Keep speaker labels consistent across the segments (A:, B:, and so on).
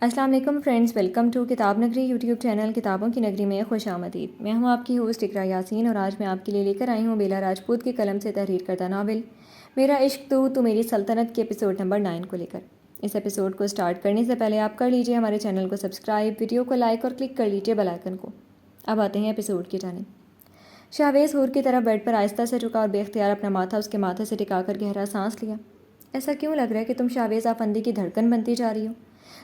A: السلام علیکم friends, welcome to کتاب نگری یوٹیوب چینل کتابوں کی نگری میں خوش آمدید۔ میں ہوں آپ کی ہوسٹ اقرا یاسین اور آج میں آپ کے لیے لے کر آئی ہوں بیلا راجپوت کے قلم سے تحریر کردہ ناول میرا عشق تو میری سلطنت کے ایپیسوڈ نمبر 9 کو لے کر۔ اس ایپیسوڈ کو سٹارٹ کرنے سے پہلے آپ کر لیجئے ہمارے چینل کو سبسکرائب، ویڈیو کو لائک اور کلک کر لیجئے بیل آئیکن کو۔ اب آتے ہیں ایپیسوڈ کی جانب۔ شاویز حور کی طرف بیڈ پر آہستہ سے جھکا اور بے اختیار اپنا ماتھا اس کے ماتھے سے ٹکا کر گہرا سانس لیا۔ ایسا کیوں لگ رہا ہے کہ تم شاویز آفندی کی دھڑکن بنتی جا رہی ہو؟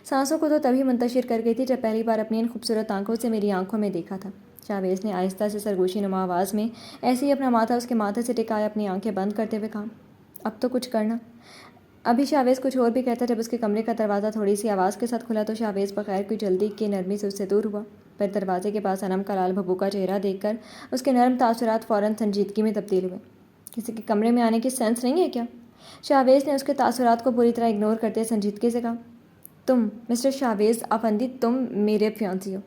A: سانسوں کو تو تبھی منتشر کر گئی تھی جب پہلی بار اپنی ان خوبصورت آنکھوں سے میری آنکھوں میں دیکھا تھا۔ شاویز نے آہستہ سے سرگوشی نما آواز میں ایسے ہی اپنا ماتھا اس کے ماتھے سے ٹکایا اپنی آنکھیں بند کرتے ہوئے کہا، اب تو کچھ کرنا۔ ابھی شاویز کچھ اور بھی کہتا جب اس کے کمرے کا دروازہ تھوڑی سی آواز کے ساتھ کھلا تو شاویز بغیر کوئی جلدی کے نرمی سے اس سے دور ہوا۔ پر دروازے کے پاس انم کا لال بھبو کا چہرہ دیکھ کر اس کے نرم تاثرات فوراً سنجیدگی میں تبدیل ہوئے۔ کسی کے کمرے میں آنے کی سینس نہیں ہے کیا؟ شاویز نے اس کے تاثرات کو پوری طرح اگنور کرتے سنجیدگی سے کہا، تم مسٹر شاویز آفندی، تم میرے فیانسی ہو،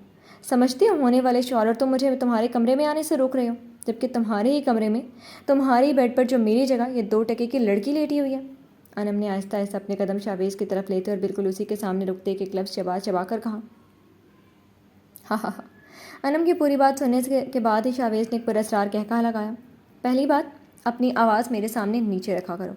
A: سمجھتے ہو ہونے والے شوہر، اور تم مجھے تمہارے کمرے میں آنے سے روک رہے ہو، جبکہ تمہارے ہی کمرے میں تمہاری بیڈ پر جو میری جگہ یہ 2 ٹکے کی لڑکی لیٹی ہوئی ہے۔ انم نے آہستہ آہستہ اپنے قدم شاویز کی طرف لیتے اور بالکل اسی کے سامنے رکتے ایک لفظ چبا چبا کر کہا، ہاں ہاں ہاں۔ انم کی پوری بات سننے کے بعد ہی شاویز نے ایک پراسرار کہکہا لگایا۔ پہلی بات، اپنی آواز میرے سامنے نیچے رکھا کرو،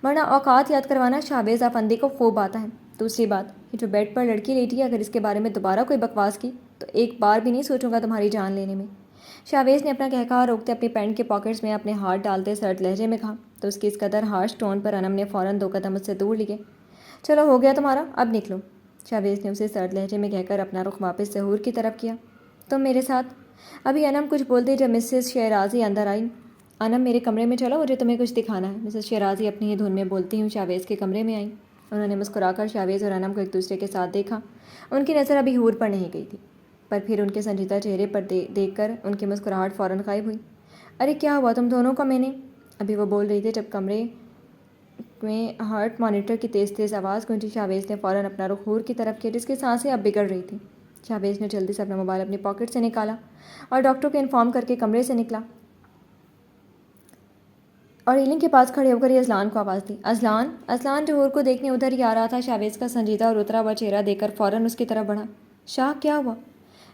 A: ورنہ اوقات یاد کروانا شاویز آفندی کو خوب آتا ہے۔ دوسری بات، یہ جو بیڈ پر لڑکی لیٹی ہے، اگر اس کے بارے میں دوبارہ کوئی بکواس کی تو ایک بار بھی نہیں سوچوں گا تمہاری جان لینے میں۔ شاویز نے اپنا کہکہا روکتے اپنی پینٹ کے پاکٹس میں اپنے ہاتھ ڈالتے سرد لہجے میں کہا تو اس کی اس قدر ہارش ٹون پر انم نے فوراً 2 قدم اس سے دور لیے۔ چلو ہو گیا تمہارا، اب نکلو۔ شاویز نے اسے سرد لہجے میں کہہ کر اپنا رخ واپس ظہور کی طرف کیا۔ تم میرے ساتھ؟ ابھی انم کچھ بولتے جب مسز شیرازی اندر آئی۔ انم میرے کمرے میں چلو، مجھے تمہیں کچھ دکھانا ہے۔ مسز شیرازی اپنی ہی دھن میں بولتی ہوں شاویز کے کمرے میں آئیں۔ انہوں نے مسکرا کر شاویز اور انم کو ایک دوسرے کے ساتھ دیکھا۔ ان کی نظر ابھی حور پر نہیں گئی تھی، پر پھر ان کے سنجیدہ چہرے پر دیکھ کر ان کی مسکراہٹ فوراً غائب ہوئی۔ ارے کیا ہوا تم دونوں کو؟ میں نے ابھی وہ بول رہی تھی جب کمرے میں ہارٹ مانیٹر کی تیز تیز آواز گونجی۔ شاویز نے فوراً اپنا رخ حور کی طرف کیا جس کی سانسیں اب بگڑ رہی تھیں۔ شاویز نے جلدی سے اپنا موبائل اپنی پاکٹ سے نکالا اور ڈاکٹر کو انفارم کر کے کمرے سے نکلا اور ریلنگ کے پاس کھڑے ہو کر یہ اذلان کو آواز دی۔ اذلان! اذلان جو حور کو دیکھنے ادھر ہی آ رہا تھا، شاویز کا سنجیدہ اور اترا ہوا چہرہ دیکھ کر فوراً اس کی طرف بڑھا۔ شاہ کیا ہوا؟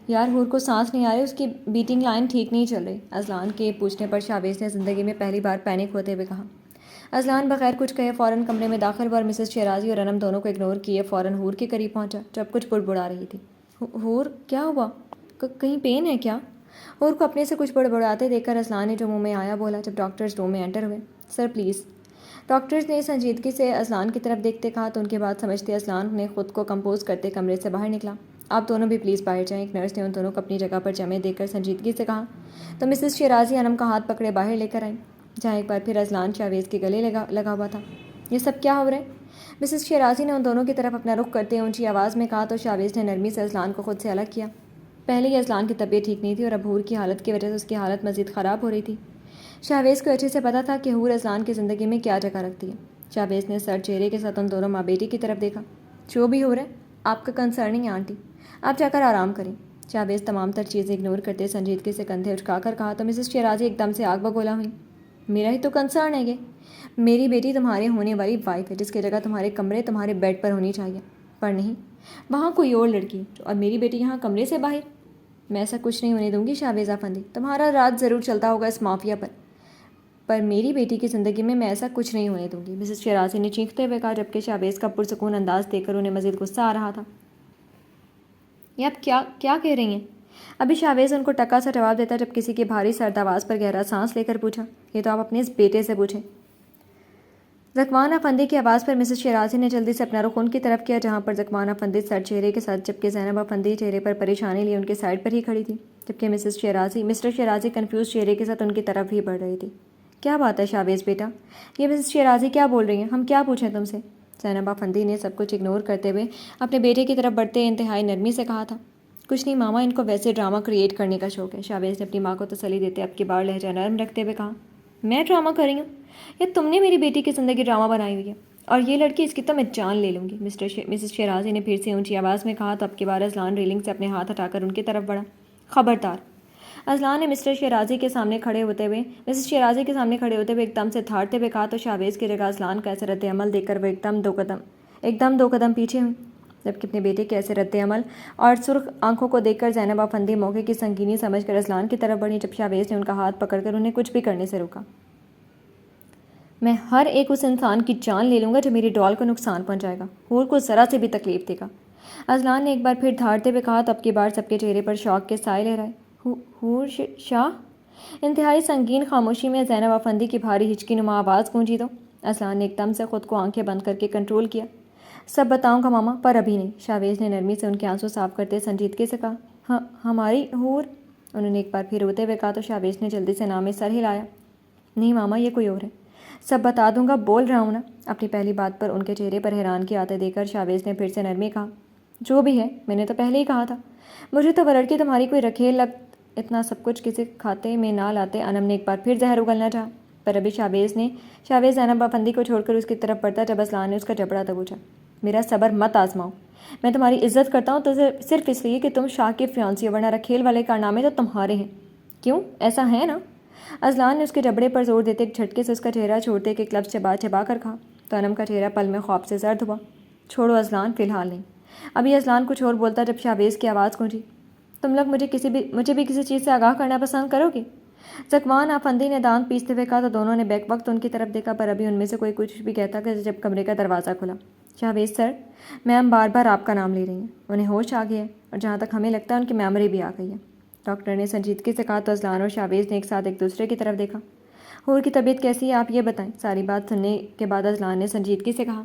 A: یار حور کو سانس نہیں آ رہی، اس کی بیٹنگ لائن ٹھیک نہیں چل رہی۔ اذلان کے پوچھنے پر شاویز نے زندگی میں پہلی بار پینک ہوتے ہوئے کہا۔ اذلان بغیر کچھ کہے فوراً کمرے میں داخل ہوا اور مسز شیرازی اور انم دونوں کو اگنور کیے فوراً حور کے قریب پہنچا جو اب کچھ بڑبڑا رہی تھی۔ حور کیا ہوا؟ کہیں پین ہے کیا؟ حور کو اپنے سے کچھ بڑبڑاتے دیکھ کر اذلان نے جو منہ میں آیا بولا جب ڈاکٹرز روم میں انٹر ہوئے۔ Sir please. ڈاکٹرز نے سنجیدگی سے اذلان کی طرف دیکھتے کہا تو ان کی بات سمجھتے اذلان نے خود کو کمپوز کرتے کمرے سے باہر نکلا۔ آپ دونوں بھی پلیز باہر جائیں۔ ایک نرس نے ان دونوں کو اپنی جگہ پر جمے دیکھ کر سنجیدگی سے کہا تو مسز شیرازی انم کا ہاتھ پکڑے باہر لے کر آئیں، جہاں ایک بار پھر اذلان شاویز کے گلے لگا ہوا تھا۔ یہ سب کیا ہو رہا ہے؟ مسز شیرازی نے ان دونوں کی طرف اپنا رخ کرتے اونچی آواز میں کہا تو شاویز نے نرمی سے اذلان کو خود سے الگ کیا۔ پہلے ہی اذلان کی طبیعت ٹھیک نہیں تھی اور اب حور کی حالت کی وجہ سے اس کی حالت مزید خراب ہو رہی تھی۔ شاویز کو اچھے سے پتہ تھا کہ حور اذلان کی زندگی میں کیا جگہ رکھتی ہے۔ شاویز نے سر چہرے کے ساتھ ان دونوں ماں بیٹی کی طرف دیکھا۔ جو بھی ہو رہا ہے آپ کا کنسرن نہیں آنٹی، آپ جا کر آرام کریں۔ شاویز تمام تر چیزیں اگنور کرتے سنجیدگی سے کندھے اچکا کر کہا تو مسز شیرازی ایک دم سے آگ بگولا ہوئی۔ میرا ہی تو کنسرن ہے یہ، میری بیٹی تمہارے ہونے والی وائف ہے جس کی جگہ تمہارے کمرے تمہارے بیڈ پر ہونی چاہیے، پر نہیں، وہاں کوئی اور لڑکی اور میری بیٹی یہاں کمرے سے باہر۔ میں ایسا کچھ نہیں ہونے دوں گی شاویز آفندی، تمہارا راز ضرور چلتا ہوگا اس مافیا پر میری بیٹی کی زندگی میں ایسا کچھ نہیں ہونے دوں گی، مسز شیرازی نے چیختے ہوئے کہا جبکہ شاویز کا پرسکون انداز دیکھ کر انہیں مزید غصہ آ رہا تھا۔ یہ آپ کیا کہہ رہی ہیں؟ ابھی شاویز ان کو ٹکا سا جواب دیتا جب کسی کی بھاری سرد آواز پر گہرا سانس لے کر پوچھا، یہ تو آپ اپنے اس بیٹے سے پوچھیں۔ ذکوان آفندی کی آواز پر مسز شیرازی نے جلدی سے اپنا رخ ان کی طرف کیا جہاں پر ذکوان آفندی سر چہرے کے ساتھ جبکہ زینب آفندی چہرے پر پریشانی لیے ان کے سائڈ پر ہی کھڑی تھی، جبکہ مسٹر شیرازی کنفیوز چہرے کے ساتھ ان کی طرف ہی بڑھ رہی تھی۔ کیا بات ہے شاویز بیٹا؟ یہ مسز شیرازی کیا بول رہی ہیں؟ ہم کیا پوچھیں تم سے؟ زینب آفندی نے سب کچھ اگنور کرتے ہوئے اپنے بیٹے کی طرف بڑھتے انتہائی نرمی سے کہا تھا۔ کچھ نہیں ماما، ان کو ویسے ڈرامہ کریٹ کرنے کا شوق ہے۔ شاویز نے اپنی ماں کو تسلی دیتے اب کی بار لہجہ نرم رکھتے ہوئے کہا، میں ڈرامہ کر رہی ہوں یا تم نے میری بیٹی کی زندگی ڈرامہ بنائی ہوئی ہے؟ اور یہ لڑکی اس کی تو میں جان لے لوں گی۔ مسز شیرازی نے پھر سے اونچی آواز میں کہا تو اب کی بار اذلان ریلنگ سے اپنے ہاتھ ہٹا کر ان کی طرف بڑھا۔ خبردار! اذلان نے مسز شیرازی کے سامنے کھڑے ہوتے ہوئے ایک دم سے دھاڑتے ہوئے کہا تو شاویز کی جگہ اذلان کا ایسا رد عمل دیکھ کر وہ ایک دم دو قدم پیچھے ہوئی۔ جبکہ اپنے بیٹے کے ایسے رد عمل اور سرخ آنکھوں کو دیکھ کر زینب افندی موقع کی سنگینی سمجھ کر اذلان کی طرف بڑھی، جب شاویز نے ان کا ہاتھ پکڑ کر انہیں کچھ بھی کرنے سے روکا۔ میں ہر ایک اس انسان کی جان لے لوں گا جو میری ڈال کو نقصان پہنچائے گا، حور کو ذرا سے بھی تکلیف دے گا۔ اذلان نے ایک بار پھر دھاڑتے ہوئے کہا تو اب کی بار سب کے چہرے پر شوق کے سائے لے رہے۔ حور شاہ؟ انتہائی سنگین خاموشی میں زینب افندی کی بھاری ہچکی نما آواز گونجی تو اذلان نے ایک دم سے خود کو آنکھیں بند کر کے کنٹرول کیا۔ سب بتاؤں گا ماما، پر ابھی نہیں، شاویز نے نرمی سے ان کے آنسو صاف کرتے سنجیدگی سے کہا۔ ہماری حور؟ انہوں نے ایک بار پھر روتے ہوئے کہا تو شاویز نے جلدی سے نام میں سر ہلایا۔ نہیں ماما، یہ کوئی اور ہے۔ سب بتا دوں گا، بول رہا ہوں نا۔ اپنی پہلی بات پر ان کے چہرے پر حیرانگی آتے دیکھ کر شاویز نے پھر سے نرمی کہا۔ جو بھی ہے، میں نے تو پہلے ہی کہا تھا، مجھے تو لڑکی تمہاری کوئی رکھیل اتنا سب کچھ کسی کھاتے میں نہ لاتے۔ انم نے ایک بار پھر زہر اگلنا چاہا، پر ابھی شاویز زینب افندی کو چھوڑ کر اس کی طرف بڑھتا جب اذلان نے اس کا جبڑا دبوچا۔ میرا صبر مت آزماؤ، میں تمہاری عزت کرتا ہوں تو صرف اس لیے کہ تم شاہ کی فیانسی ہو، ورنہ رکھیل والے کارنامے تو تمہارے ہیں۔ کیوں، ایسا ہے نا؟ اذلان نے اس کے جبڑے پر زور دیتے ایک جھٹکے سے اس کا چہرہ چھوڑتے کہ ایک لفظ چبا چبا کر کہا تو انم کا چہرہ پل میں خوف سے زرد ہوا۔ چھوڑو اذلان، فی الحال نہیں۔ ابھی اذلان کچھ اور بولتا جب شاویز کی آواز گونجی۔ تم لوگ مجھے بھی کسی چیز سے آگاہ کرنا پسند کرو گے؟ زکوان افندی نے دانت پیستے ہوئے کہا تو دونوں نے بیک وقت ان کی طرف دیکھا، پر ابھی ان میں سے کوئی کچھ بھی کہتا کہ جب کمرے کا دروازہ کھلا۔ شاویز سر، میم بار بار آپ کا نام لے رہی ہیں، انہیں ہوش آ گیا ہے اور جہاں تک ہمیں لگتا ہے ان کی میموری بھی آ گئی ہے، ڈاکٹر نے سنجیدگی سے کہا تو اذلان اور شاویز نے ایک ساتھ ایک دوسرے کی طرف دیکھا۔ حور کی طبیعت کیسی ہے آپ یہ بتائیں؟ ساری بات سننے کے بعد اذلان نے سنجیدگی سے کہا۔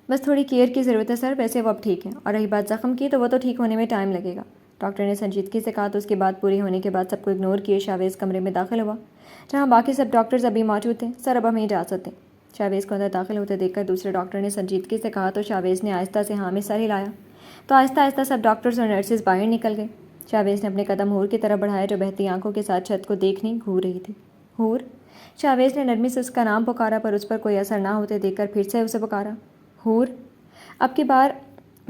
A: بس تھوڑی کیئر کی ضرورت ہے سر، ویسے وہ اب ٹھیک ہے، اور رہی بات زخم کی تو وہ تو ٹھیک ہونے میں ٹائم لگے گا، ڈاکٹر نے سنجیدگی سے کہا تو اس کی بات پوری ہونے کے بعد سب کو اگنور کیے شاویز کمرے میں داخل ہوا جہاں باقی سب ڈاکٹرز ابھی موجود تھے۔ سر اب ہمیں اجازت دیں، شاویز کو اندر داخل ہوتے دیکھ کر دوسرے ڈاکٹر نے سنجیدگی سے کہا تو شاویز نے آہستہ سے ہاں میں سر ہلایا تو آہستہ آہستہ سب ڈاکٹرز اور نرسز باہر نکل گئے۔ شاویز نے اپنے قدم حور کی طرف بڑھایا جو بہتی آنکھوں کے ساتھ چھت کو دیکھنے گھور رہی تھی۔ حور؟ شاویز نے نرمی سے اس کا نام پکارا پر اس پر کوئی اثر نہ ہوتے دیکھ کر پھر سے اسے پکارا۔ حور؟ اب کی بار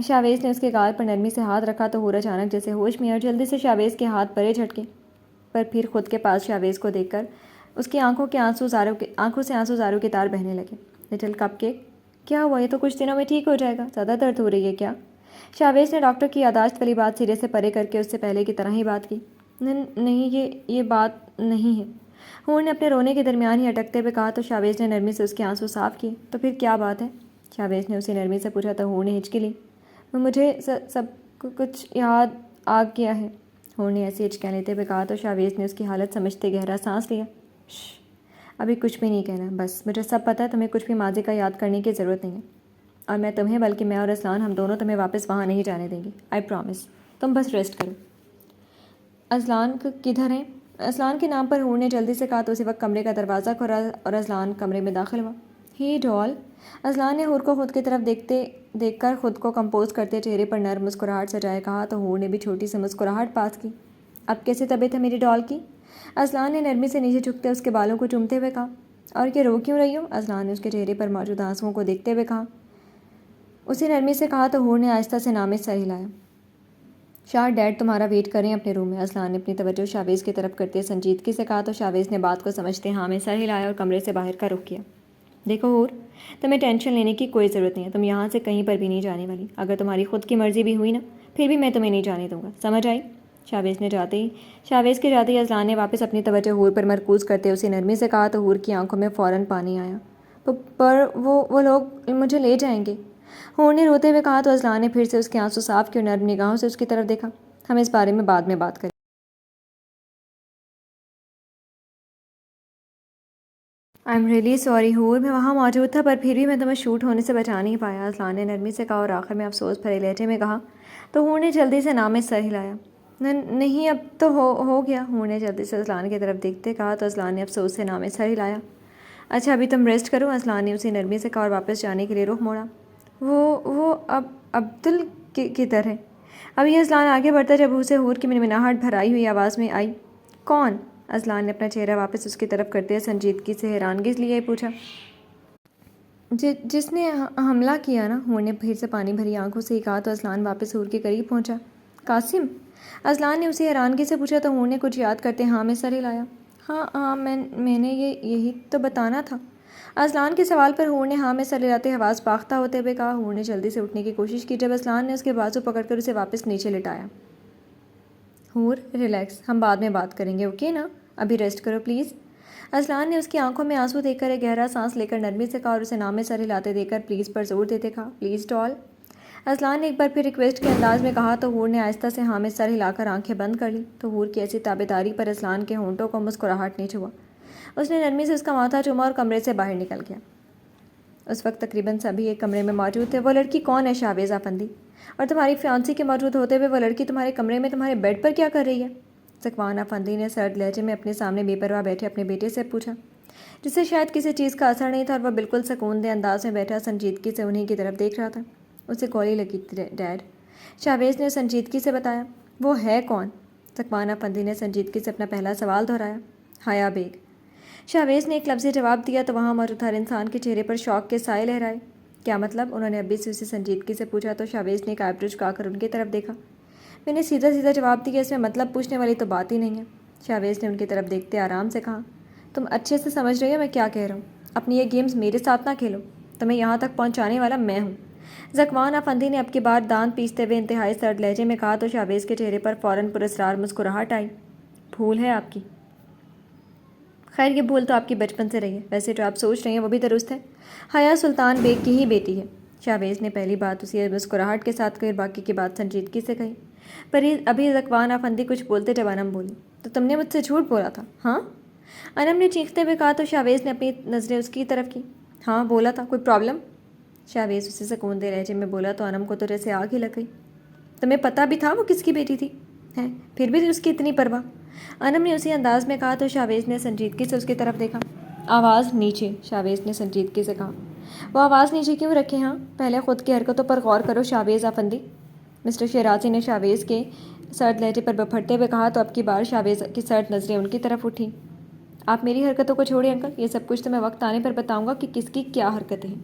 A: شاویز نے اس کے گال پر نرمی سے ہاتھ رکھا تو حور اچانک جیسے ہوش میں اور جلدی سے شاویز کے ہاتھ پرے جھٹکے، پر پھر خود کے پاس شاویز کو دیکھ کر اس کی آنکھوں سے آنسو زاروں کے تار بہنے لگے۔ لٹل کپ کیک، کیا ہوا؟ یہ تو کچھ دنوں میں ٹھیک ہو جائے گا، زیادہ درد ہو رہی ہے کیا؟ شاویز نے ڈاکٹر کی یادداشت والی بات سرے سے پرے کر کے اس سے پہلے کی طرح ہی بات کی۔ نہیں، یہ بات نہیں ہے، حور نے اپنے رونے کے درمیان ہی اٹکتے ہوئے کہا تو شاویز نے نرمی سے اس کے آنسو صاف کیے۔ تو پھر کیا بات ہے؟ شاویز نے اسے نرمی سے پوچھا تو حور نے ہچکی لی۔ مجھے سب کچھ یاد آ گیا ہے، حور نے ایسی ہچکیاں لیتے ہوئے کہا تو شاویز نے اس کی حالت سمجھتے گہرا سانس لیا۔ ابھی کچھ بھی نہیں کہنا، بس مجھے سب پتہ ہے، تمہیں کچھ بھی ماضی کا یاد کرنے کی ضرورت نہیں ہے، اور میں تمہیں بلکہ میں اور اذلان ہم دونوں تمہیں واپس وہاں نہیں جانے دیں گے، آئی پرامس۔ تم بس ریسٹ کرو۔ اذلان کدھر ہیں؟ اذلان کے نام پر حور نے جلدی سے کہا تو اسی وقت کمرے کا دروازہ کھلا اور اذلان کمرے میں داخل ہوا۔ ہی ڈال، اذلان نے حور کو خود کی طرف دیکھ کر خود کو کمپوز کرتے چہرے پر نرم مسکراہٹ سجائے کہا تو حور نے بھی چھوٹی سی مسکراہٹ پاس کی۔ اب کیسی طبیعت ہے میری ڈال کی؟ اذلان نے نرمی سے نیچے جھکتے اس کے بالوں کو چومتے ہوئے کہا۔ اور یہ رو کیوں رہی ہو؟ اذلان نے اس کے چہرے پر موجود آنسوؤں کو دیکھتے ہوئے کہا۔ اسی نرمی سے کہا تو حور نے آہستہ سے نام سر ہلایا۔ شاہ ڈیڈ تمہارا ویٹ کر رہے ہیں اپنے روم میں، اذلان نے اپنی توجہ شاویز کی طرف کرتے سنجیدگی سے کہا تو شاویز نے بات کو سمجھتے ہاں میں سر ہلایا اور کمرے سے باہر کا رخ کیا۔ دیکھو حور، تمہیں ٹینشن لینے کی کوئی ضرورت نہیں ہے، تم یہاں سے کہیں پر بھی نہیں جانے والی، اگر تمہاری خود کی مرضی بھی ہوئی نا پھر بھی میں تمہیں نہیں جانے دوں گا، سمجھ آئی؟ شاویز کے جاتے ہی اذلان نے واپس اپنی توجہ حور پر مرکوز کرتے اسے نرمی سے کہا تو حور کی آنکھوں میں فوراً پانی آیا۔ پر وہ لوگ مجھے لے جائیں گے، حور نے روتے ہوئے کہا تو اذلان نے پھر سے اس کے آنسو صاف کیے اور نرم نگاہوں سے اس کی طرف دیکھا۔ ہم اس بارے میں بعد میں بات کریں۔ آئی ایم ریئلی سوری حور، میں وہاں موجود تھا پر پھر بھی میں تمہیں شوٹ ہونے سے بچا نہیں پایا، اذلان نے نرمی سے کہا اور آخر میں افسوس بھرے لہجے میں کہا تو حور نے جلدی سے نام سر ہلایا۔ نہیں اب تو ہو گیا، حور نے جلدی سے اذلان کی طرف دیکھتے کہا تو اذلان نے افسوس سے نام سر ہلایا۔ اچھا ابھی تم ریسٹ کرو، اذلان نے اسی نرمی سے کہا اور واپس جانے کے لیے رخ موڑا۔ وہ اب عبدل کدھر ہے؟ اب یہ اذلان آگے بڑھتا جب اسے حور کی منمناہٹ بھرائی ہوئی آواز میں آئی۔ کون؟ اذلان نے اپنا چہرہ واپس اس کی طرف کرتے سنجیدگی سے حیرانگی لیے پوچھا۔ جس نے حملہ کیا نا، حور نے پھر سے پانی بھری آنکھوں سے ہی کہا تو اذلان واپس حور کے قریب پہنچا۔ قاسم؟ اذلان نے اسے حیرانگی سے پوچھا تو حور نے کچھ یاد کرتے ہاں میں سر ہلایا۔ ہاں میں نے یہی تو بتانا تھا، اذلان کے سوال پر حور نے ہاں میں سر ہلاتے حواس باختہ ہوتے ہوئے کہا۔ حور نے جلدی سے اٹھنے کی کوشش کی جب اذلان نے اس کے بازو پکڑ کر اسے واپس نیچے لٹایا۔ حور ریلیکس، ہم بعد میں بات کریں گے، اوکے نا؟ ابھی ریسٹ کرو پلیز۔ اذلان نے اس کی آنکھوں میں آنسو دیکھ کر ایک گہرا سانس لے کر نرمی سے کہا اور اسے نام میں سر ہلاتے دیکھ کر پلیز پر زور دیتے کہا، پلیز ڈال۔ اذلان نے ایک بار پھر ریکویسٹ کے انداز میں کہا تو حور نے آہستہ سے ہاں میں سر ہلا کر آنکھیں بند کر لی تو حور کی ایسی تابعداری پر اذلان کے ہونٹوں کو مسکراہٹ نہیں چھوا۔ اس نے نرمی سے اس کا ماتھا چوما اور کمرے سے باہر نکل گیا۔ اس وقت تقریباً سبھی ایک کمرے میں موجود تھے۔ وہ لڑکی کون ہے شاویز افندی؟ اور تمہاری فیانسی کے موجود ہوتے ہوئے وہ لڑکی تمہارے کمرے میں تمہارے بیڈ پر کیا کر رہی ہے؟ ذکوان افندی نے سرد لہجے میں اپنے سامنے بے پرواہ بیٹھے اپنے بیٹے سے پوچھا، جسے شاید کسی چیز کا اثر نہیں تھا اور وہ بالکل سکون دہ انداز میں بیٹھا سنجیدگی سے انہیں کی طرف دیکھ رہا تھا۔ اسے گولی لگی تھی ڈیڈ، شاویز نے سنجیدگی سے بتایا۔ وہ ہے کون؟ ذکوان افندی نے سنجیدگی سے اپنا پہلا سوال دہرایا۔ حیا بیگ۔ شاویز نے ایک لفظی جواب دیا تو وہاں موجود ہر انسان کے چہرے پر شوق کے سائے لہرائے۔ کیا مطلب؟ انہوں نے ابھی سے اسے سنجیدگی سے پوچھا تو شاویز نے ایک آئی برو جھکا کر ان کی طرف دیکھا۔ میں نے سیدھا سیدھا جواب دیا، اس میں مطلب پوچھنے والی تو بات ہی نہیں ہے۔ شاویز نے ان کی طرف دیکھتے آرام سے کہا، تم اچھے سے سمجھ رہی ہو میں کیا کہہ رہا ہوں؟ اپنی یہ گیمز میرے ساتھ نہ کھیلو، تمہیں یہاں تک پہنچانے والا میں ہوں۔ ذکوان افندی نے اب کی بار دانت پیستے ہوئے انتہائی سرد لہجے میں کہا تو شاویز کے چہرے پر فوراً پراسرار مسکراہٹ آئی۔ بھول ہے آپ کی؟ خیر یہ بھول تو آپ کی بچپن سے رہی ہے، ویسے جو آپ سوچ رہے ہیں وہ بھی درست ہے، حیا سلطان بیگ کی ہی بیٹی ہے۔ شاویز نے پہلی بات اسی مسکراہٹ کے ساتھ کہی اور باقی کی بات سنجیدگی سے کہی۔ پر ابھی ذکوان افندی کچھ بولتے جب انم بولی، تو تم نے مجھ سے جھوٹ بولا تھا، ہاں؟ انم نے چیختے ہوئے کہا تو شاویز نے اپنی نظریں اس کی طرف کی۔ ہاں بولا تھا، کوئی پرابلم؟ شاویز اسے سکون دے لہجے میں بولا تو انم کو تو جیسے آگ ہی لگ گئی۔ تمہیں پتہ بھی تھا وہ کس کی بیٹی تھی ہے، پھر بھی اس کی اتنی پرواہ؟ انم نے اسی انداز میں کہا تو شاویز نے سنجیدگی سے اس کی طرف دیکھا۔ آواز نیچے، شاویز نے سنجیدگی سے کہا۔ وہ آواز نیچے کیوں رکھے؟ ہاں پہلے خود کی حرکتوں پر غور کرو شاویز افندی، مسٹر شیرازی نے شاویز کے سرد لہجے پر بپھٹتے ہوئے کہا تو اب کی بار شاویز کی سرد نظریں ان کی طرف اٹھیں۔ آپ میری حرکتوں کو چھوڑیں انکل، یہ سب کچھ تو میں وقت آنے پر بتاؤں گا کہ کس کی کیا حرکتیں ہیں۔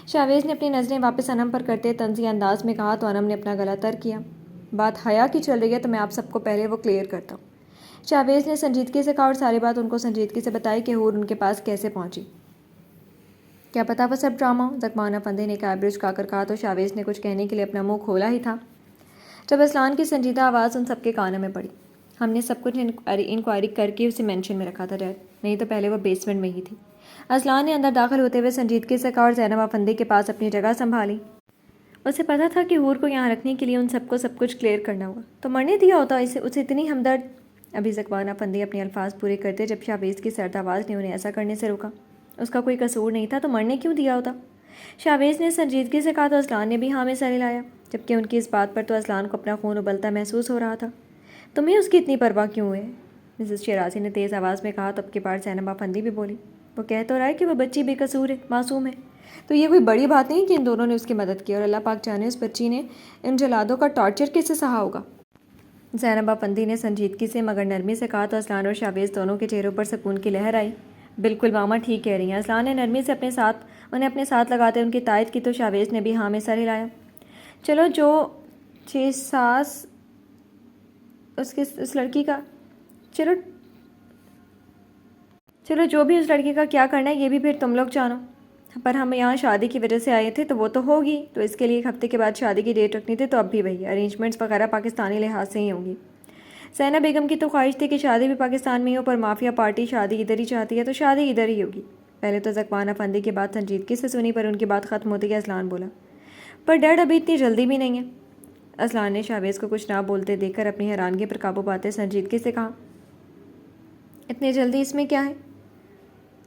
A: شاویز نے اپنی نظریں واپس انم پر کرتے طنزیہ انداز میں کہا تو انم نے اپنا گلا تر کیا۔ بات حیا کی چل رہی ہے تو میں آپ سب کو پہلے وہ کلیئر کرتا ہوں، شاویز نے سنجیدگی سے کہا اور ساری بات ان کو سنجیدگی سے بتائی کہ حور ان کے پاس کیسے پہنچی۔ کیا پتا وہ سب ڈرامہ ہو؟ ذکوان افندی نے ایک آئی برو جھکا کر کہا تو شاویز نے کچھ کہنے کے لیے اپنا منہ کھولا ہی تھا جب اذلان کی سنجیدہ آواز ان سب کے کانوں میں پڑی۔ ہم نے سب کچھ انکوائری کر کے اسے مینشن میں رکھا تھا ڈیڈ، نہیں تو پہلے وہ بیسمنٹ میں ہی تھی۔ اذلان نے اندر داخل ہوتے ہوئے سنجیدگی سے کہا اور زینب افندی کے پاس اپنی جگہ سنبھالی۔ اسے پتا تھا کہ حور کو یہاں رکھنے کے لیے ان سب کو سب کچھ کلیئر کرنا ہوگا، تو مرنے دیا ہوتا اسے اتنی ہمدرد۔ ابھی ذکوان افندی اپنے الفاظ پورے کرتے جب شاویز کی سرد آواز نے انہیں ایسا کرنے سے روکا۔ اس کا کوئی قصور نہیں تھا تو مرنے کیوں دیا ہوتا؟ شاویز نے سنجیدگی سے کہا تو اذلان نے بھی ہاں میں سر ہلایا، جبکہ ان کی اس بات پر تو اذلان کو اپنا خون ابلتا محسوس ہو رہا تھا۔ تمہیں اس کی اتنی پرواہ کیوں ہے؟ مسز شیرازی نے تیز آواز میں کہا تو اب کی بار زینب افندی بھی بولی، وہ کہہ تو رہا ہے کہ وہ بچی بے قصور ہے، معصوم ہے، تو یہ کوئی بڑی بات نہیں کہ ان دونوں نے اس کی مدد کی، اور اللہ پاک جانے اس بچی نے ان جلادوں کا ٹارچر کیسے سہا ہوگا۔ زینب افندی نے سنجیدگی سے مگر نرمی سے کہا تو اذلان اور شاویز دونوں کے چہروں پر سکون کی لہر آئی۔ بالکل ماما ٹھیک کہہ رہی ہیں، اذلان نے نرمی سے انہیں اپنے ساتھ لگاتے ان کی تائید کی تو شاویز نے بھی ہاں میں سر ہلایا۔ چلو جو چھ ساس اس لڑکی کا چلو جو بھی اس لڑکی کا کیا کرنا ہے یہ بھی پھر تم لوگ جانو، پر ہم یہاں شادی کی وجہ سے آئے تھے تو وہ تو ہوگی، تو اس کے لیے 1 ہفتے کے بعد شادی کی ڈیٹ رکھنی تھی تو اب بھی وہی ارینجمنٹس وغیرہ پاکستانی لحاظ سے ہی ہوں گی۔ زینب بیگم کی تو خواہش تھی کہ شادی بھی پاکستان میں ہی ہو، پر مافیا پارٹی شادی ادھر ہی چاہتی ہے تو شادی ادھر ہی ہوگی۔ پہلے تو ذکوان افندی کی بات سنجیدگی سے سنی پر ان کی بات ختم ہوتی ہے اذلان بولا، پر ڈیڈ ابھی اتنی جلدی بھی نہیں ہے۔ اذلان نے شاویز کو کچھ نہ بولتے دیکھ کر اپنی حیرانگی پر قابو پاتے سنجیدگی سے کہا، اتنی جلدی اس میں کیا ہے؟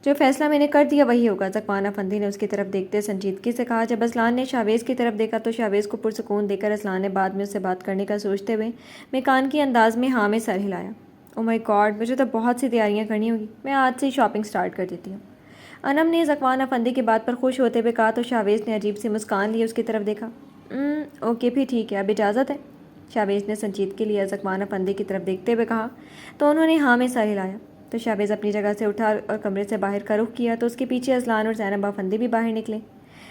A: جو فیصلہ میں نے کر دیا وہی ہوگا، ذکوان افندی نے اس کی طرف دیکھتے سنجیدگی سے کہا۔ جب اذلان نے شاویز کی طرف دیکھا تو شاویز کو پرسکون دے کر اذلان نے بعد میں اس سے بات کرنے کا سوچتے ہوئے میکان کی انداز میں ہاں میں سر ہلایا۔ او مائی گاڈ، مجھے تو بہت سی تیاریاں کرنی ہوگی، میں آج سے ہی شاپنگ سٹارٹ کر دیتی ہوں، انم نے ذکوان افندی کی بات پر خوش ہوتے ہوئے کہا تو شاویز نے عجیب سی مسکان لی اس کی طرف دیکھا۔ اوکے پھر ٹھیک ہے، اب اجازت ہے، شاویز نے سنجیدگی لیا ذکوان افندی کی طرف دیکھتے ہوئے کہا تو انہوں نے ہاں میں سر ہلایا۔ تو شاویز اپنی جگہ سے اٹھا اور کمرے سے باہر کا رخ کیا تو اس کے پیچھے اذلان اور زینب افندی بھی باہر نکلے۔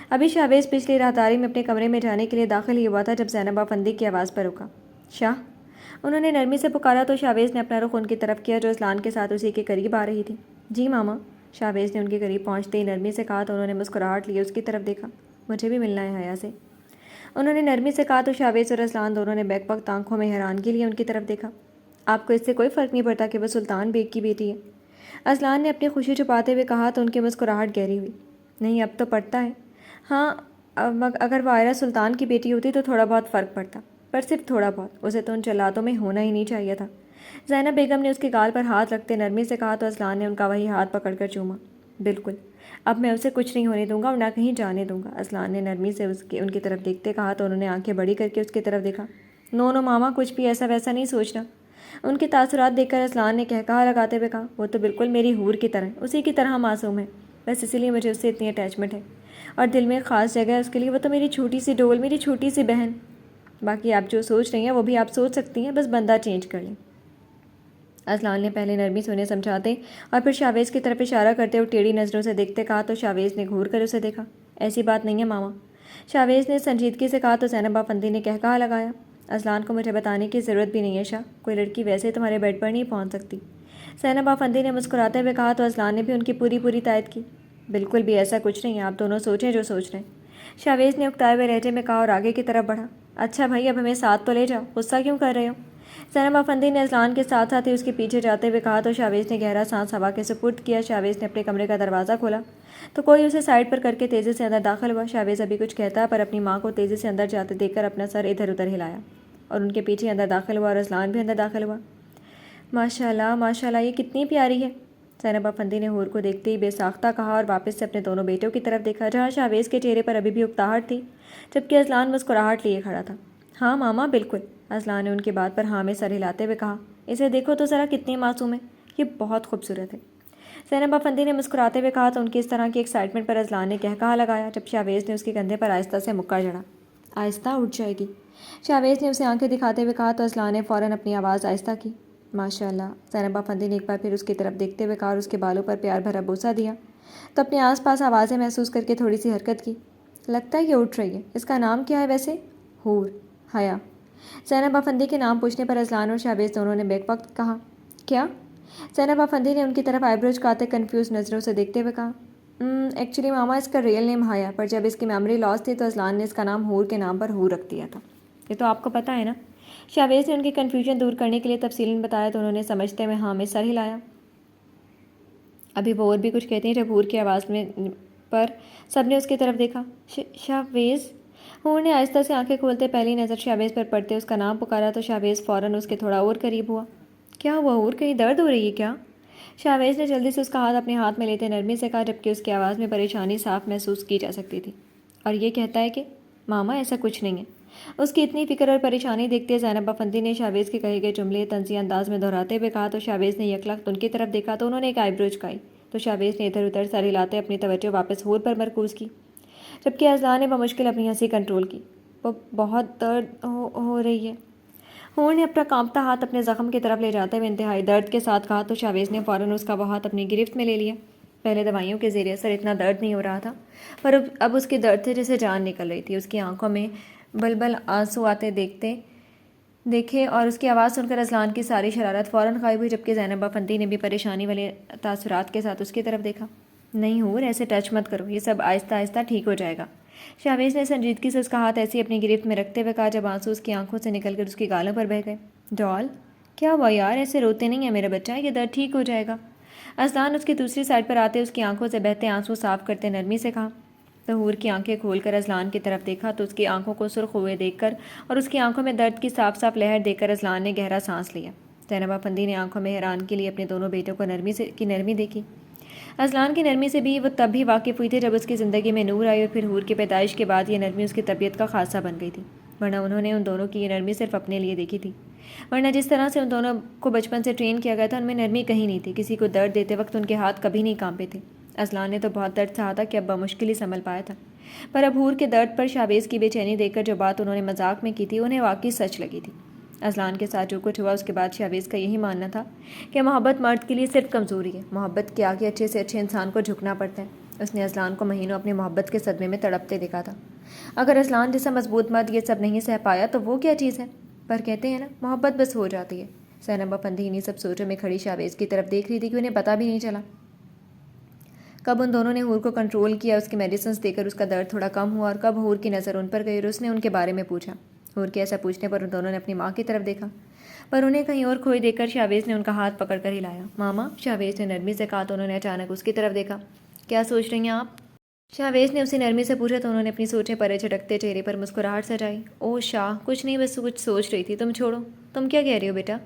A: ابھی شاویز پچھلی راہداری میں اپنے کمرے میں جانے کے لیے داخل ہی ہوا تھا جب زینب افندی کی آواز پر رکا۔ شاہ، انہوں نے نرمی سے پکارا تو شاویز نے اپنا رخ ان کی طرف کیا جو اذلان کے ساتھ اسی کے قریب آ رہی تھی۔ جی ماما، شاہویز نے ان کے قریب پہنچتے ہی نرمی سے کہا تو انہوں نے مسکراہٹ لیے اس کی طرف دیکھا۔ مجھے بھی ملنا ہے حیا سے، انہوں نے نرمی سے کہا تو شاہویز اور اذلان دونوں نے بیک وقت آنکھوں میں حیرانگی لیے ان کی طرف دیکھا۔ آپ کو اس سے کوئی فرق نہیں پڑتا کہ وہ سلطان بیگ کی بیٹی ہے؟ اذلان نے اپنی خوشی چھپاتے ہوئے کہا تو ان کی مسکراہٹ گہری ہوئی۔ نہیں اب تو پڑتا ہے، ہاں اگر وہ آئرہ سلطان کی بیٹی ہوتی تو تھوڑا بہت فرق پڑتا، پر صرف تھوڑا بہت، اسے تو ان چلاتوں میں ہونا ہی نہیں چاہیے تھا۔ زینب بیگم نے اس کے گال پر ہاتھ رکھتے نرمی سے کہا تو اذلان نے ان کا وہی ہاتھ پکڑ کر چوما۔ بالکل، اب میں اسے کچھ نہیں ہونے دوں گا اور نہ کہیں جانے دوں گا، اذلان نے نرمی سے ان کی طرف دیکھتے کہا تو انہوں نے آنکھیں بڑی کر کے اس کی طرف دیکھا۔ نو نو ماما، کچھ بھی ایسا ویسا نہیں سوچنا۔ ان کے تاثرات دیکھ کر اذلان نے کہا لگاتے ہوئے کہا، وہ تو بالکل میری حور کی طرح ہے، اسی کی طرح معصوم ہے، بس اسی لیے مجھے اس سے اتنی اٹیچمنٹ ہے اور دل میں ایک خاص جگہ ہے اس کے لیے، وہ تو میری چھوٹی سی ڈول، میری چھوٹی سی بہن۔ باقی آپ جو سوچ رہی ہیں وہ بھی آپ سوچ سکتی ہیں، بس بندہ چینج کر لیں۔ اذلان نے پہلے نرمی سے انہیں سمجھاتے اور پھر شاہویز کی طرف اشارہ کرتے اور ٹیڑھی نظروں سے دیکھتے کہا تو شاہویز نے گھور کر اسے دیکھا۔ ایسی بات نہیں ہے ماما، شاہویز نے سنجیدگی سے کہا تو زینب افندی نے کہا لگایا، اذلان کو مجھے بتانے کی ضرورت بھی نہیں ہے شاہ، کوئی لڑکی ویسے تمہارے بیڈ پر نہیں پہنچ سکتی۔ زینب افندی نے مسکراتے ہوئے کہا تو اذلان نے بھی ان کی پوری تائید کی۔ بالکل بھی ایسا کچھ نہیں ہے، آپ دونوں سوچیں جو سوچ رہے ہیں، شاہویز نے اکتائے ہوئے لہجے میں کہا اور آگے کی طرف بڑھا۔ اچھا بھائی، اب ہمیں ساتھ تو لے جاؤ، غصہ کیوں کر رہے ہو؟ زینب افندی نے اذلان کے ساتھ ساتھ ہی اس کے پیچھے جاتے ہوئے کہا تو شاہویز نے گہرا سانس ہوا کے سپرد کیا۔ شاہویز نے اپنے کمرے کا دروازہ کھولا تو کوئی اسے سائڈ پر کر کے تیزی سے اندر داخل ہوا۔ شاہویز ابھی کچھ کہتا پر اپنی ماں کو تیزی سے اندر جاتے دیکھ کر اپنا سر ادھر ادھر ہلایا اور ان کے پیچھے اندر داخل ہوا اور اذلان بھی اندر داخل ہوا۔ ماشاء اللہ یہ کتنی پیاری ہے، زینب افندی نے حور کو دیکھتے ہی بے ساختہ کہا اور واپس سے اپنے دونوں بیٹوں کی طرف دیکھا جہاں شاہویز کے چہرے پر ابھی بھی اکتاہٹ تھی جبکہ اذلان مسکراہٹ لیے کھڑا تھا۔ ہاں ماما بالکل، اذلان نے ان کی بات پر ہاں میں سر ہلاتے ہوئے کہا۔ اسے دیکھو تو ذرا کتنی معصوم ہے، یہ بہت خوبصورت ہے، زینب افندی نے مسکراتے ہوئے کہا تو ان کی اس طرح کی ایکسائٹمنٹ پر اذلان نے کہا لگایا جب شاہویز نے اس کے کندھے پر آہستہ سے مکہ جڑا۔ آہستہ اٹھ جائے گی، شاہویز نے اسے آنکھیں دکھاتے ہوئے کہا تو اذلان نے فوراً اپنی آواز آہستہ کی۔ ماشاء اللہ، زینب افندی نے ایک بار پھر اس کی طرف دیکھتے ہوئے کہا اور اس کے بالوں پر پیار بھرا بوسہ دیا تو اپنے آس پاس آوازیں محسوس کر کے تھوڑی سی حرکت کی۔ لگتا ہے یہ اٹھ رہی ہے، اس کا نام کیا ہے ویسے؟ حور، حیا۔ زینب افندی کے نام پوچھنے پر اذلان اور شاہویز دونوں نے بیک وقت کہا، کیا؟ زینب افندی نے ان کی طرف آئی برو جھکاتے کنفیوز نظروں سے دیکھتے ہوئے کہا، ایکچولی ماما اس کا ریئل نیم حیا، پر جب اس کی میموری لاس تھی تو اذلان نے اس کا نام حور کے نام پر حور رکھ دیا تھا۔ یہ تو آپ کو پتہ ہے نا؟ شاہویز نے ان کی کنفیوژن دور کرنے کے لیے تفصیلاً بتایا تو انہوں نے سمجھتے ہوئے ہاں میں سر ہلایا۔ ابھی وہ اور بھی کچھ کہتے ہیں جب حور کی آواز میں پر سب نے اس کی طرف دیکھا۔ شاہویز، حور نے آہستہ سے آنکھیں کھولتے پہلی نظر شاہویز پر پڑتے اس کا نام پکارا تو شاہویز فوراً اس کے تھوڑا اور قریب ہوا۔ کیا ہوا حور، کہیں درد ہو رہی ہے کیا؟ شاہویز نے جلدی سے اس کا ہاتھ اپنے ہاتھ میں لیتے نرمی سے کہا جبکہ اس کی آواز میں پریشانی صاف محسوس کی جا سکتی تھی۔ اور یہ کہتا ہے کہ ماما ایسا کچھ نہیں ہے۔ اس کی اتنی فکر اور پریشانی دیکھتے زینب افندی نے شاہویز کے کہے گئے جملے طنزیہ انداز میں دہراتے ہوئے کہا تو شاہویز نے یکلخت ان کی طرف دیکھا تو انہوں نے ایک آئی برو جھکائی تو شاہویز نے ادھر ادھر سر ہلاتے اپنی توجہ واپس حور پر مرکوز کی جبکہ اذلان نے بمشکل اپنی ہنسی کنٹرول کی۔ وہ بہت درد ہو رہی ہے، حور نے اپنا کانپتا ہاتھ اپنے زخم کی طرف لے جاتے ہوئے انتہائی درد کے ساتھ کہا تو شاہویز نے فوراً اس کا وہ ہاتھ اپنی گرفت میں لے لیا۔ پہلے دوائیوں کے زیر اثر اتنا درد نہیں ہو رہا تھا پر اب اس کے درد سے جیسے جان نکل رہی تھی۔ اس کی آنکھوں میں بلبل آنسو آتے دیکھے اور اس کی آواز سن کر اذلان کی ساری شرارت فوراً غائب ہوئی جبکہ زینب افندی نے بھی پریشانی والے تاثرات کے ساتھ اس کی طرف دیکھا۔ نہیں حور، ایسے ٹچ مت کرو، یہ سب آہستہ آہستہ ٹھیک ہو جائے گا، شاہویز نے سنجیدگی سے اس کا ہاتھ ایسی اپنی گرفت میں رکھتے ہوئے کہا جب آنسو اس کی آنکھوں سے نکل کر اس کی گالوں پر بہہ گئے۔ ڈال، کیا ہوا یار، ایسے روتے نہیں ہیں میرا بچہ، یہ درد ٹھیک ہو جائے گا، اذلان اس کی دوسری سائڈ پر آتے اس کی آنکھوں سے بہتے آنسو صاف کرتے نرمی سے کہا تو حور کی آنکھیں کھول کر اذلان کی طرف دیکھا تو اس کی آنکھوں کو سرخ ہوئے دیکھ کر اور اس کی آنکھوں میں درد کی صاف صاف لہر دیکھ کر اذلان نے گہرا سانس لیا۔ زینب افندی نے آنکھوں میں حیران کے لیے اپنے دونوں بیٹوں کو نرمی دیکھی۔ اذلان کی نرمی سے بھی وہ تب بھی واقف ہوئی تھی جب اس کی زندگی میں نور آئی اور پھر حور کی پیدائش کے بعد یہ نرمی اس کی طبیعت کا خاصہ بن گئی تھی، ورنہ انہوں نے ان دونوں کی یہ نرمی صرف اپنے لیے دیکھی تھی، ورنہ جس طرح سے ان دونوں کو بچپن سے ٹرین کیا گیا تھا ان میں نرمی کہیں نہیں تھی، کسی کو درد دیتے وقت ان کے ہاتھ کبھی نہیں کانپے تھے۔ اذلان نے تو بہت درد سہا تھا کہ اب بمشکل ہی سنبھل پایا تھا، پر اب حور کے درد پر شاہویز کی بے چینی دیکھ کر جو بات انہوں نے مذاق میں کی تھی انہیں واقعی سچ لگی تھی۔ اذلان کے ساتھ جو کچھ ہوا اس کے بعد شاہویز کا یہی ماننا تھا کہ محبت مرد کے لیے صرف کمزوری ہے، محبت کے آگے اچھے سے اچھے انسان کو جھکنا پڑتا ہے۔ اس نے اذلان کو مہینوں اپنی محبت کے صدمے میں تڑپتے دیکھا تھا۔ اگر اذلان جیسا مضبوط مرد یہ سب نہیں سہ پایا تو وہ کیا چیز ہے؟ پر کہتے ہیں نا محبت بس ہو جاتی ہے۔ زینب افندی انہیں سب سوچوں میں کھڑی شاہویز کی طرف دیکھ رہی تھی کہ انہیں پتہ بھی نہیں چلا کب ان دونوں نے حور کو کنٹرول کیا، اس کی میڈیسنس دے کر اس کا درد تھوڑا کم ہوا، اور کب حور کی نظر ان پر گئی اور اس نے ان کے بارے میں پوچھا۔ حور کے ایسا پوچھنے پر ان دونوں نے اپنی ماں کی طرف دیکھا، پر انہیں کہیں اور کھوئی دیکھ کر شاویز نے ان کا ہاتھ پکڑ کر ہلایا۔ ماما، شاویز نے نرمی سے کہا تو انہوں نے اچانک اس کی طرف دیکھا۔ کیا سوچ رہی ہیں آپ؟ شاویز نے اسے نرمی سے پوچھا تو انہوں نے اپنی سوچیں پرے جھٹکتے چہرے پر مسکراہٹ سجائی۔ او شاہ، کچھ نہیں، بس کچھ سوچ رہی تھی، تم چھوڑو۔ تم کیا کہہ رہی ہو بیٹا؟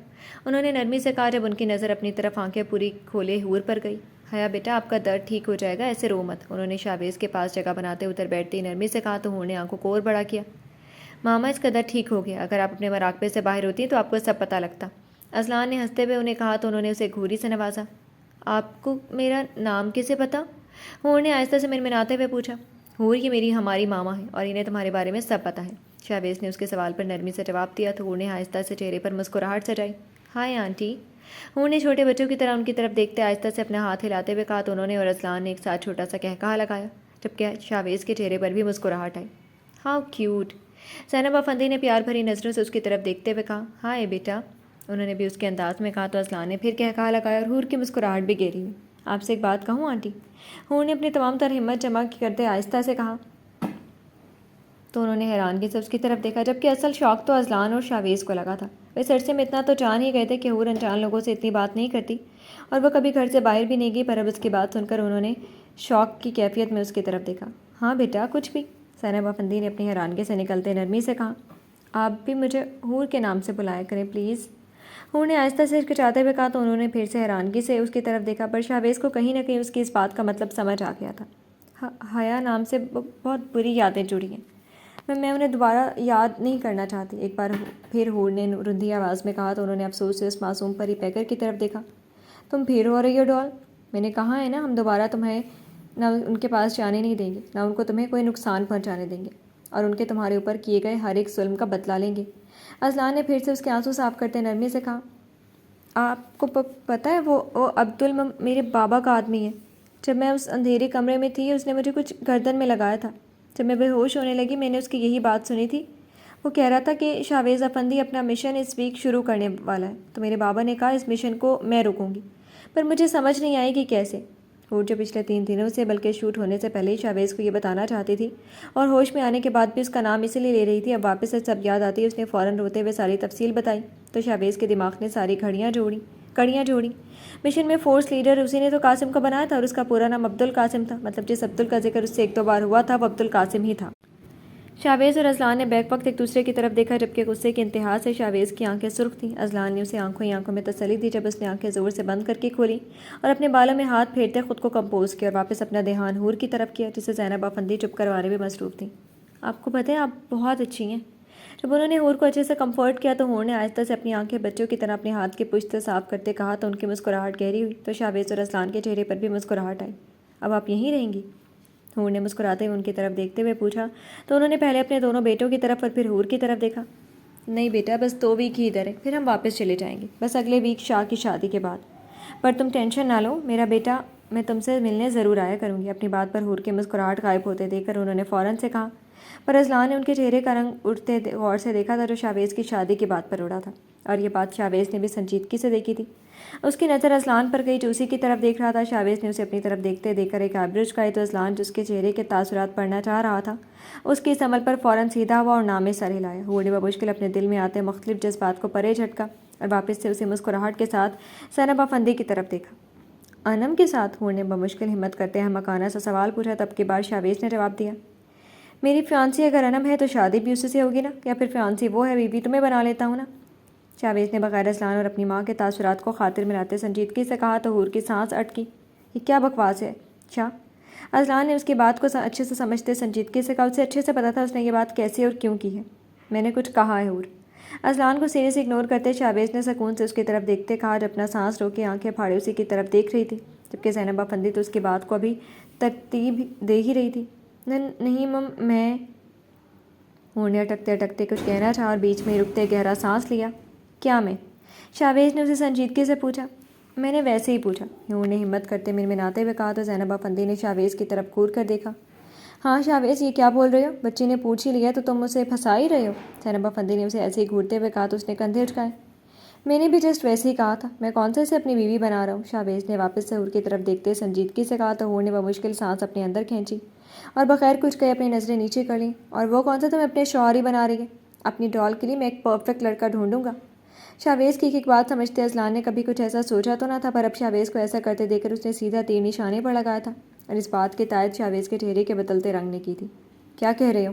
A: انہوں نے نرمی سے کہا جب ان کی نظر اپنی طرف آنکھیں پوری کھولے حور پر گئی۔ حیا بیٹا، آپ کا درد ٹھیک ہو جائے گا، ایسے رو مت۔ انہوں نے شاویز کے پاس جگہ بناتے ادھر بیٹھتے ہی نرمی سے کہا تو حور نے آنکھوں کو اور بڑا کیا۔ ماما، اس کا درد ٹھیک ہو گیا، اگر آپ اپنے مراقبے سے باہر ہوتی تو آپ کو سب پتہ لگتا۔ اذلان نے ہنستے ہوئے انہیں کہا تو انہوں نے اسے گھوری سے نوازا۔ آپ کو میرا نام کیسے پتہ؟ حور نے آہستہ سے منمناتے ہوئے پوچھا۔ حور، یہ ہماری ماما ہے اور انہیں تمہارے بارے میں سب پتہ ہے۔ شاویز نے اس کے سوال پر نرمی سے جواب دیا تو حور نے آہستہ سے چہرے پر مسکراہٹ سجائی۔ ہائے آنٹی، حور نے چھوٹے بچوں کی طرح ان کی طرف دیکھتے آہستہ سے اپنا ہاتھ ہلاتے ہوئے کہا تو انہوں نے اور اذلان نے ایک ساتھ چھوٹا سا قہقہہ لگایا، جبکہ شاویز کے چہرے پر بھی مسکراہٹ آئی۔ How cute! زینب افندی نے پیار بھری نظروں سے اس کی طرف دیکھتے ہوئے کہا۔ ہائے بیٹا، انہوں نے بھی اس کے انداز میں کہا تو اذلان نے پھر قہقہہ لگایا اور حور کی مسکراہٹ بھی گہری ہوئی۔ آپ سے ایک بات کہوں آنٹی؟ حور نے اپنی تمام تر ہمت جمع کرتے آہستہ سے کہا تو انہوں نے حیرانگی سے اس کی طرف دیکھا، جبکہ اصل شوق تو اذلان اور شاویز کو لگا تھا۔ وہ اس عرصے میں اتنا تو جان ہی گئے تھے کہ حور انجان لوگوں سے اتنی بات نہیں کرتی اور وہ کبھی گھر سے باہر بھی نہیں گئی، پر اب اس کی بات سن کر انہوں نے شوق کی کیفیت میں اس کی طرف دیکھا۔ ہاں بیٹا، کچھ بھی؟ زینب افندی نے اپنی حیرانگی سے نکلتے نرمی سے کہا۔ آپ بھی مجھے حور کے نام سے بلایا کریں پلیز۔ حور نے آہستہ سے ہچکچاتے ہوئے کہا تو انہوں نے پھر سے حیرانگی سے اس کی طرف دیکھا، پر شاویز کو کہیں نہ کہیں اس کی اس بات کا مطلب سمجھ آ گیا تھا۔ حیا نام سے بہت بری یادیں جڑی ہیں، میں انہیں دوبارہ یاد نہیں کرنا چاہتی، ایک بار پھر حور نے رندھی آواز میں کہا تو انہوں نے افسوس سے اس معصوم پری پیکر کی طرف دیکھا۔ تم پھر ہو رہی ہو ڈال؟ میں نے کہا ہے نا، ہم دوبارہ تمہیں نہ ان کے پاس جانے نہیں دیں گے، نہ ان کو تمہیں کوئی نقصان پہنچانے دیں گے، اور ان کے تمہارے اوپر کیے گئے ہر ایک ظلم کا بدلہ لیں گے۔ اذلان نے پھر سے اس کے آنسو صاف کرتے نرمی سے کہا۔ آپ کو پتہ ہے وہ میرے بابا کا آدمی ہے۔ جب میں اس اندھیرے کمرے میں تھی اس نے مجھے کچھ گردن میں لگایا تھا، جب میں بے ہوش ہونے لگی میں نے اس کی یہی بات سنی تھی۔ وہ کہہ رہا تھا کہ شاویز افندی اپنا مشن اس ویک شروع کرنے والا ہے، تو میرے بابا نے کہا اس مشن کو میں روکوں گی، پر مجھے سمجھ نہیں آئی کہ کیسے۔ حور جو پچھلے 3 دنوں سے بلکہ شوٹ ہونے سے پہلے ہی شاویز کو یہ بتانا چاہتی تھی اور ہوش میں آنے کے بعد بھی اس کا نام اسی لیے لے رہی تھی، اب واپس سے سب یاد آتی اس نے فوراً روتے ہوئے ساری تفصیل بتائی تو شاویز کے دماغ نے ساری کڑیاں جوڑیں۔ مشن میں فورس لیڈر اسی نے تو قاسم کو بنایا تھا اور اس کا پورا نام عبدالقاسم تھا، مطلب جس عبدل کا ذکر اس سے 1-2 بار ہوا تھا وہ عبدالقاسم ہی تھا۔ شاویز اور اذلان نے بیک وقت ایک دوسرے کی طرف دیکھا، جبکہ غصے کی انتہا سے شاویز کی آنکھیں سرخ تھیں۔ اذلان نے اسے آنکھوں ہی آنکھوں میں تسلی دی جب اس نے آنکھیں زور سے بند کر کے کھولیں اور اپنے بالوں میں ہاتھ پھیرتے خود کو کمپوز کیا اور واپس اپنا دھیان حور کی طرف کیا، جسے زینب افندی چپ کروانے میں مصروف تھیں۔ آپ کو پتہ ہے آپ بہت اچھی ہیں۔ جب انہوں نے حور کو اچھے سے کمفرٹ کیا تو حور نے آہستہ سے اپنی آنکھیں بچوں کی طرح اپنے ہاتھ کی پشت سے صاف کرتے کہا تو ان کی مسکراہٹ گہری ہوئی تو شاویز اور اذلان کے چہرے پر بھی مسکراہٹ آئی۔ اب آپ یہیں رہیں گی؟ حور نے مسکراتے ہوئے ان کی طرف دیکھتے ہوئے پوچھا تو انہوں نے پہلے اپنے دونوں بیٹوں کی طرف اور پھر حور کی طرف دیکھا۔ نہیں بیٹا، بس 2 ویک ہی ادھر ہے، پھر ہم واپس چلے جائیں گے، بس اگلے ویک شاہ کی شادی کے بعد۔ پر تم ٹینشن نہ لو میرا بیٹا، میں تم سے ملنے ضرور آیا کروں گی۔ اپنی بات پر حور کی مسکراہٹ غائب ہوتے دیکھ کر انہوں نے فوراً سے کہا، پر اذلان نے ان کے چہرے کا رنگ اٹھتے غور سے دیکھا تھا جو شاویز کی شادی کی بات پر اڑا تھا، اور یہ بات شاویز نے بھی سنجیدگی سے دیکھی تھی۔ اس کی نظر اذلان پر گئی جو اسی کی طرف دیکھ رہا تھا۔ شاویز نے اسے اپنی طرف دیکھتے دیکھ کر ایک آئبرو چکائی تو اذلان جس کے چہرے کے تاثرات پڑھنا چاہ رہا تھا اس کے اس عمل پر فوراً سیدھا ہوا اور نام میں سر ہلایا۔ حور نے بمشکل اپنے دل میں آتے مختلف جذبات کو پرے جھٹکا اور واپس سے اسے مسکراہٹ کے ساتھ زینب افندی کی طرف دیکھا۔ انم کے ساتھ؟ حور نے بمشکل ہمت کرتے احمقانہ سا سوال پوچھا، تب کی بار شاویز نے جواب دیا، میری فیانسی اگر انم ہے تو شادی بھی اسی سے ہوگی نا، یا پھر فیانسی وہ ہے بیوی تمہیں بنا لیتا ہوں نا۔ شاویز نے بغیر اذلان اور اپنی ماں کے تاثرات کو خاطر میں لاتے سنجیدگی سے کہا تو حور کی سانس اٹکی۔ یہ کیا بکواس ہے اچھا؟ اذلان نے اس کی بات کو اچھے سے سمجھتے سنجیدگی سے کہا، اسے اچھے سے پتا تھا اس نے یہ بات کیسے اور کیوں کی ہے۔ میں نے کچھ کہا ہے حور؟ اذلان کو سینے سے اگنور کرتے شاویز نے سکون سے اس کی طرف دیکھتے کہا جو اپنا سانس روکے آنکھیں پھاڑے اسی کی طرف دیکھ رہی تھی، جبکہ زینب افندی تو اس کی بات کو ابھی ترتیب دے ہی رہی تھی۔ نہیں میں حور نے اٹکتے اٹکتے کچھ کہنا چاہا اور بیچ میں رکتے گہرا سانس لیا۔ کیا میں؟ شاویز نے اسے سنجیدگی سے پوچھا۔ میں نے ویسے ہی پوچھا، حور نے ہمت کرتے منمناتے ہوئے کہا تو زینب افندی نے شاویز کی طرف گھور کر دیکھا۔ ہاں شاویز، یہ کیا بول رہے ہو؟ بچی نے پوچھ ہی لیا تو تم اسے پھنسا ہی رہے ہو؟ زینب افندی نے اسے ایسے ہی گھورتے ہوئے کہا تو اس نے کندھے اچکائے۔ میں نے بھی جسٹ ویسے ہی کہا تھا، میں کون سے اسے اپنی بیوی بنا رہا ہوں؟ شاہویز نے واپس سے حور کی طرف دیکھتے سنجیدگی سے کہا تو حور نے بمشکل سانس اپنے اندر کھینچی اور بغیر کچھ کہے اپنی نظریں نیچے کر لیں۔ اور وہ کون سا تمہیں اپنے شوہر ہی بنا رہی ہے؟ اپنی ڈال کے لیے میں ایک پرفیکٹ لڑکا ڈھونڈوں گا۔ شاہویز کی ایک بات سمجھتے اذلان نے کبھی کچھ ایسا سوچا تو نہ تھا، پر اب شاہویز کو ایسا کرتے دیکھ کر اس نے سیدھا تیر نشانے پر لگایا تھا، اور اس بات کی تائید شاہویز کے چہرے کے بدلتے رنگ نے کی تھی۔ کیا کہہ رہے ہو؟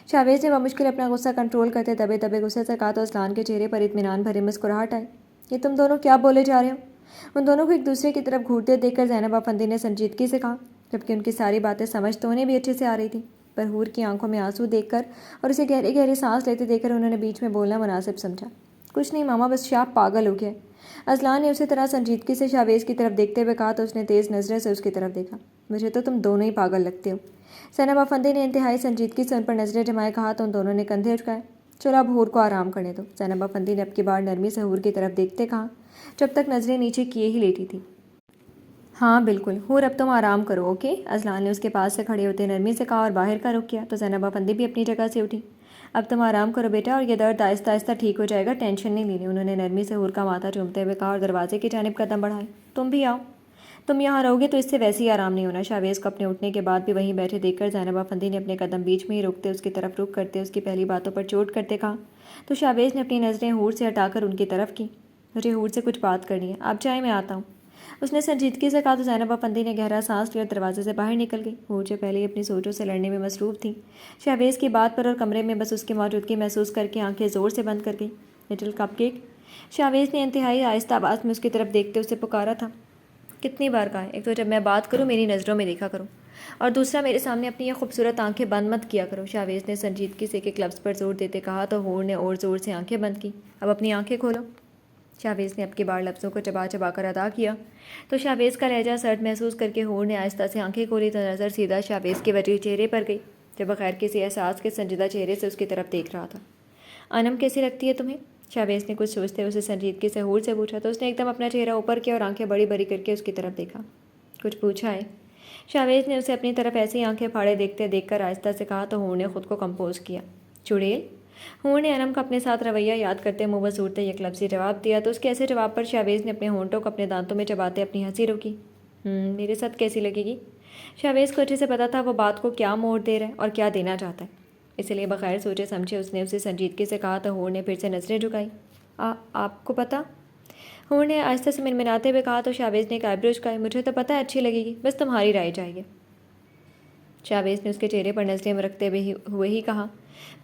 A: شاہویز نے بمشکل اپنا غصہ کنٹرول کرتے دبے دبے غصے سے کہا تو اذلان کے چہرے پر اطمینان بھری مسکراہٹ آئی۔ یہ تم دونوں کیا بولے جا رہے ہو؟ ان دونوں کو ایک دوسرے کی طرف گھورتے دیکھ کر زینب افندی نے سنجیدگی سے کہا، جبکہ ان کی ساری باتیں سمجھ تو انہیں بھی اچھے سے آ رہی تھی، پر حور کی آنکھوں میں آنسو دیکھ کر اور اسے گہری گہری سانس لیتے دیکھ کر انہوں نے بیچ میں بولنا مناسب سمجھا۔ کچھ نہیں ماما، بس شاہ پاگل ہو گیا ہے۔ اذلان نے اسی طرح سنجیدگی سے شاہویز کی طرف دیکھتے ہوئے کہا تو اس نے تیز نظریں سے اس کی طرف دیکھا۔ مجھے تو تم دونوں ہی پاگل لگتے ہو۔ زینب افندی نے انتہائی سنجیدگی سے ان پر نظریں جمائے کہا تو ان دونوں نے کندھے اٹکائے۔ چلو اب حور کو آرام کرنے دو، زینب افندی نے اب کی بار نرمی سے حور کی طرف دیکھتے کہا، جب تک نظریں نیچے کیے ہی لیٹی تھی۔ ہاں بالکل حور، اب تم آرام کرو، اوکے؟ اذلان نے اس کے پاس سے کھڑے ہوتے نرمی سے کہا اور باہر کا رخ کیا تو زینب افندی بھی اپنی جگہ سے اٹھی۔ اب تم آرام کرو بیٹا، اور یہ درد آہستہ آہستہ ٹھیک ہو جائے گا، ٹینشن نہیں لینی، انہوں نے نرمی سے حور کا ماتھا چومتے ہوئے کہا اور دروازے کی جانب قدم بڑھائے۔ تم بھی آؤ، تم یہاں رہو گے تو اس سے ویسے ہی آرام نہیں ہونا۔ شاہویز کو اپنے اٹھنے کے بعد بھی وہیں بیٹھے دیکھ کر زینب افندی نے اپنے قدم بیچ میں ہی روکتے اس کی طرف رخ کرتے اس کی پہلی باتوں پر چوٹ کرتے کہا تو شاہویز نے اپنی نظریں حور سے ہٹا کر ان کی طرف کی۔ مجھے حور سے کچھ بات کرنی ہے، آپ جائیں میں آتا ہوں، اس نے سنجیدگی سے کہا تو زینب افندی نے گہرا سانس لیا اور دروازے سے باہر نکل گئی۔ حور جو پہلے ہی اپنی سوچوں سے لڑنے میں مصروف تھی، شاہویز کی بات پر اور کمرے میں بس اس کی موجودگی محسوس کر کے آنکھیں زور سے بند کر گئی۔ لٹل کپ کیک، شاہویز نے انتہائی آہستہ آواز میں اس کی طرف دیکھتے اسے پکارا تھا۔ کتنی بار کہا ہے، ایک تو جب میں بات کروں میری نظروں میں دیکھا کرو، اور دوسرا میرے سامنے اپنی یہ خوبصورت آنکھیں بند مت کیا کرو۔ شاہویز نے سنجیدگی سے ایک لفظ پر زور دیتے کہا تو حور نے اور زور سے آنکھیں بند کی۔ اب اپنی آنکھیں کھولو۔ شاہویز نے اب کی بار لفظوں کو چبا چبا کر ادا کیا تو شاہویز کا لہجہ سرد محسوس کر کے حور نے آہستہ سے آنکھیں کھولی تو نظر سیدھا شاہویز کے وجہ چہرے پر گئی جو بغیر کسی احساس کے سنجیدہ چہرے سے اس کی طرف دیکھ رہا تھا۔ انم کیسی لگتی ہے تمہیں؟ شاہویز نے کچھ سوچتے اسے سنجیدگی سے حور سے پوچھا تو اس نے ایک دم اپنا چہرہ اوپر کیا اور آنکھیں بڑی بڑی کر کے اس کی طرف دیکھا۔ کچھ پوچھا ہے؟ شاہویز نے اسے اپنی طرف ایسی آنکھیں پھاڑے دیکھ کر آہستہ سے کہا تو حور نے خود کو کمپوز کیا۔ چڑیل؟ حور نے انم کا اپنے ساتھ رویہ یاد کرتے منہ بسورتے یک لفظی جواب دیا تو اس کے ایسے جواب پر شاہویز نے اپنے ہونٹوں کو اپنے دانتوں میں چباتے اپنی ہنسی روکی۔ میرے ساتھ کیسی لگے گی؟ شاہویز کو اچھے سے پتا تھا وہ بات کو کیا موڑ دے رہا ہے اور کیا دینا چاہتا ہے، اس لیے بغیر سوچے سمجھے اس نے اسے سنجیدگی سے کہا تو حور نے پھر سے نظریں جھکائی۔ آپ کو پتا؟ حور نے آہستہ سے منمناتے ہوئے کہا تو شاہویز نے ایک آئیبرو جھکائی۔ مجھے تو پتہ ہے اچھی لگے گی، بس تمہاری رائے چاہیے۔ شاہویز نے اس کے چہرے پر نظریں رکھتے ہوئے ہی کہا۔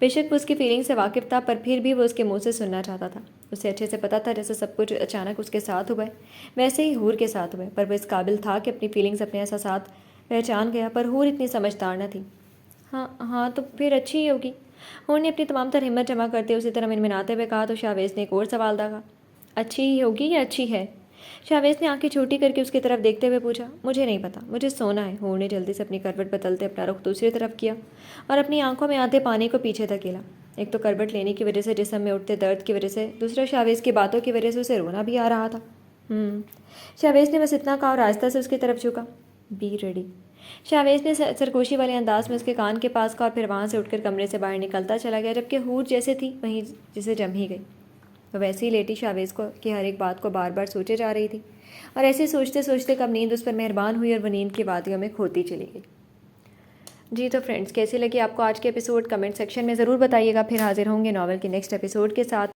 A: بے شک وہ اس کی فیلنگ سے واقف تھا، پر پھر بھی وہ اس کے منہ سے سننا چاہتا تھا۔ اسے اچھے سے پتا تھا جیسے سب کچھ اچانک اس کے ساتھ ہوا ہے ویسے ہی حور کے ساتھ ہوا ہے، پر وہ اس قابل تھا کہ اپنی فیلنگز اپنے احساسات پہچان گیا، پر حور اتنی سمجھدار نہ تھی۔ ہاں تو پھر اچھی ہی ہوگی، حور نے اپنی تمام تر ہمت جمع کرتے اسی طرح منمناتے ہوئے کہا تو شاہویز نے ایک اور سوال داغا۔ اچھی ہی ہوگی یا اچھی ہے؟ شاہویز نے آنکھیں چھوٹی کر کے اس کی طرف دیکھتے ہوئے پوچھا۔ مجھے نہیں پتا، مجھے سونا ہے۔ حور نے جلدی سے اپنی کروٹ بدلتے اپنا رخ دوسری طرف کیا اور اپنی آنکھوں میں آدھے پانی کو پیچھے دھکیلا۔ ایک تو کروٹ لینے کی وجہ سے جسم میں اٹھتے درد کی وجہ سے، دوسرا شاہویز کی باتوں کی وجہ سے اسے رونا بھی آ رہا تھا۔ شاہویز نے بس اتنا کہا اور آہستہ سے اس کی طرف جھکا۔ بی ریڈی، شاہویز نے سرگوشی والے انداز میں اس کے کان کے پاس کہا اور پھر وہاں سے اٹھ کر کمرے سے باہر نکلتا چلا گیا، جبکہ حور جیسے تھی وہیں جسے جم ہی گئی۔ وہ ویسے ہی لیٹی شاہویز کو کی ہر ایک بات کو بار بار سوچے جا رہی تھی، اور ایسے سوچتے سوچتے کب نیند اس پر مہربان ہوئی اور وہ نیند کی وادیوں میں کھوتی چلی گئی۔ جی تو فرینڈز، کیسی لگی آپ کو آج کے ایپیسوڈ؟ کمنٹ سیکشن میں ضرور بتائیے گا۔ پھر حاضر ہوں گے ناول کے نیکسٹ ایپیسوڈ کے ساتھ۔